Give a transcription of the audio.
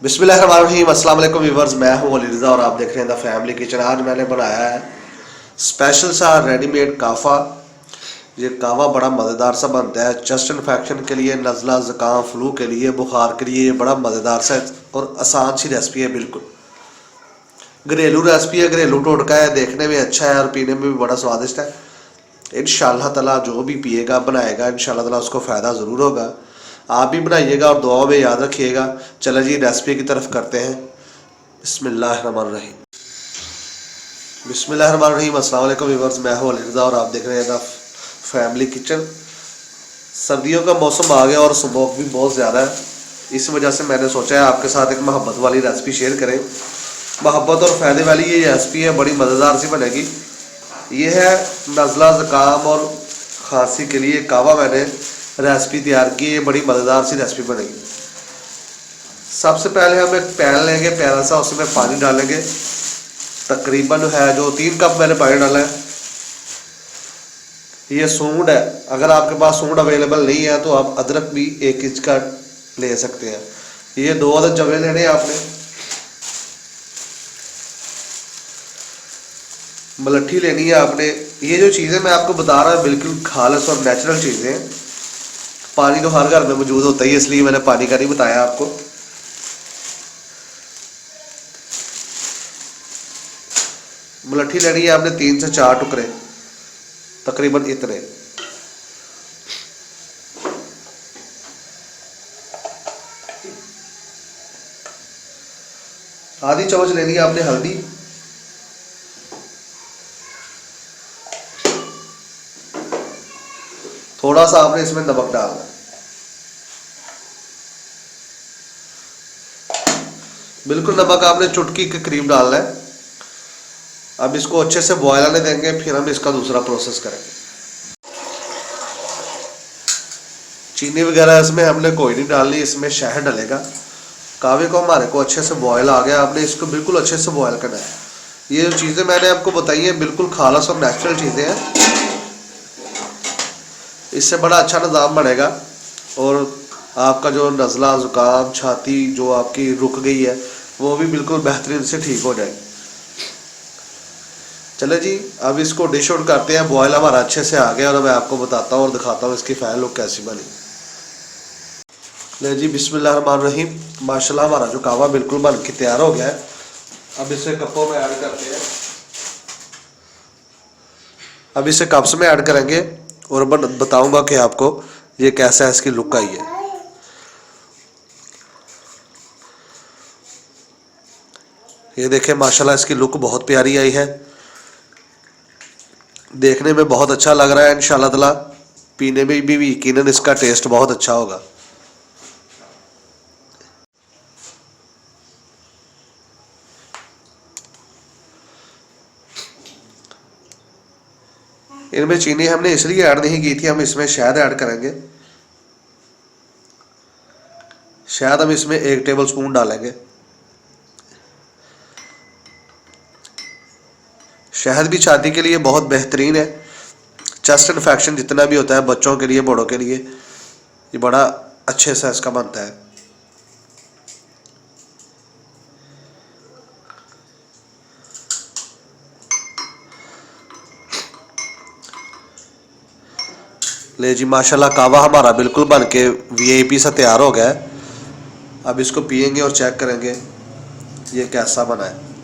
बिस्मिल्लाहिर्रहमानिर्रहीम। अस्सलाम वालेकुम व्यूअर्स, मैं हूं अली रज़ा और आप देख रहे हैं द फैमिली किचन। आज मैंने बनाया है स्पेशल सा रेडीमेड काफ़ा। ये कावा बड़ा मज़ेदार सा बनता है चेस्ट इन्फेक्शन के लिए, नज़ला, ज़ुकाम, फ्लू के लिए, बुखार के लिए। ये बड़ा मज़ेदार सा और आसान सी रेसिपी है, बिल्कुल घरेलू रेसिपी है, घरेलू टोटका है, देखने में अच्छा है और पीने में भी बड़ा स्वादिष्ट है। इंशाअल्लाह ताला जो भी पिएगा बनाएगा इंशाअल्लाह ताला उसको फ़ायदा ज़रूर होगा। आप भी बनाइएगा और दुआ में याद रखिएगा। चलो जी रेसिपी की तरफ करते हैं। बिस्मिल्लाहिर्रहमानिर्रहीम। बिस्मिल्लाहिर्रहमानिर्रहीम। अस्सलाम वालेकुम व्यूअर्स, मैं हूं अली रज़ा और आप देख रहे हैं द फैमिली किचन। सर्दियों का मौसम आ गया और स्मोक भी बहुत ज़्यादा है, इस वजह से मैंने सोचा है आपके साथ एक मोहब्बत वाली रेसिपी शेयर करें। मोहब्बत और फ़ायदे वाली ये रेसिपी है, बड़ी मज़ेदार सी बनेगी। ये है नज़ला, ज़ुकाम और खांसी के लिए कावा मैंने रेसिपी तैयार की है। बड़ी मज़ेदार सी रेसिपी बनेगी। सबसे पहले हम एक पैन लेंगे, प्यारा सा, उसमें पानी डालेंगे। तकरीबन है जो 3 कप मैंने पानी डाला है। ये सूंड है, अगर आपके पास सूंड अवेलेबल नहीं है तो आप अदरक भी 1 इंच का ले सकते हैं। ये 2 अदद जवे लेने हैं आपने। मलट्ठी लेनी है आपने। ये जो चीज़ें मैं आपको बता रहा हूँ बिल्कुल खालिस और नेचुरल चीज़ें हैं। पानी तो हर घर में मौजूद होता ही, इसलिए मैंने पानी का नहीं बताया आपको। मलट्ठी लेनी है आपने 3 से 4 टुकड़े, तकरीबन इतने। आधी चम्मच लेनी है आपने हल्दी। थोड़ा सा आपने इसमें नमक डालना है, बिल्कुल नमक आपने चुटकी के करीब डालना है। अब इसको अच्छे से बॉयल आने देंगे, फिर हम इसका दूसरा प्रोसेस करेंगे। चीनी वगैरह इसमें हमने कोई नहीं डालनी, इसमें शहद डलेगा। कावे को हमारे को अच्छे से बॉयल आ गया, आपने इसको बिल्कुल अच्छे से बॉयल करना है। ये जो चीज़ें मैंने आपको बताई हैं बिल्कुल खालिस और नेचुरल चीज़ें हैं। इससे बड़ा अच्छा निज़ाम बनेगा और आपका जो नज़ला, ज़ुकाम, छाती जो आपकी रुक गई है वो भी बिल्कुल बेहतरीन से ठीक हो जाएगी। चले जी, अब इसको डिश आउट करते हैं। बॉयल हमारा अच्छे से आ गया और मैं आपको बताता हूँ और दिखाता हूँ इसकी फाइनल लुक कैसी बनी। ले जी, बिस्मिल्लाहिर्रहमानिर्रहीम। माशाल्लाह हमारा जो कावा बिल्कुल बन के तैयार हो गया है। अब इसे कपों में ऐड करते हैं। अब इसे कप्स में ऐड करेंगे और बताऊंगा कि आपको ये कैसा है, इसकी लुक आई है। ये देखें, माशाल्लाह इसकी लुक बहुत प्यारी आई है, देखने में बहुत अच्छा लग रहा है। इंशाल्लाह ताला पीने में भी यकीनन इसका टेस्ट बहुत अच्छा होगा। इनमें चीनी हमने इसलिए ऐड नहीं की थी, हम इसमें शहद ऐड करेंगे। शहद हम इसमें 1 टेबल स्पून डालेंगे। शहद भी छाती के लिए बहुत बेहतरीन है। चेस्ट इन्फेक्शन जितना भी होता है बच्चों के लिए, बड़ों के लिए, ये बड़ा अच्छे से इसका बनता है। ले जी, माशाल्लाह कावा हमारा बिल्कुल बन के वीआईपी सा तैयार हो गया है। अब इसको पियेंगे और चेक करेंगे ये कैसा बना है।